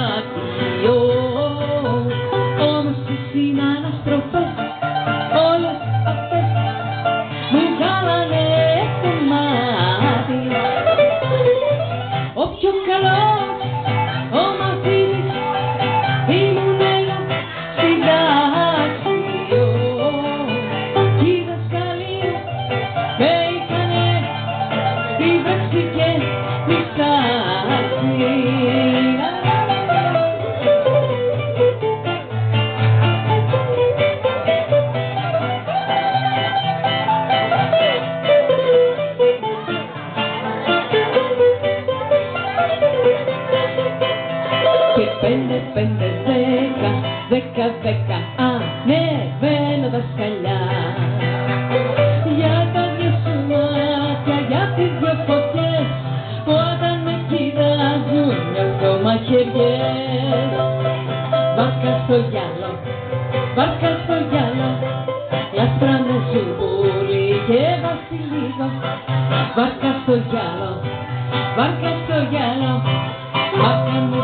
δωμάτιο. Όμως εσύ είναι αναστροφές, όλες αυτές μου βγάλανε κομμάτι. Ο πιο καλός, ο μαθήτης, ήμουν εγώ στην τάξη. Κι οι δασκαλοί με είχανε διδάξει και μισάξει. Και 5, 10, 10, ανεβαίνω δασκαλιά. Για τα δυο σου μάτια, για τις δυο φωτιές που όταν με κοιτάζουν νιώθω μαχαιριές. Βάρκα στο γυαλό, βάρκα στο γυαλό, λάστρανε ζουμπούλι και βασιλικό. Βάρκα στο γυαλό, βάρκα στο γυαλό, βάρκα μου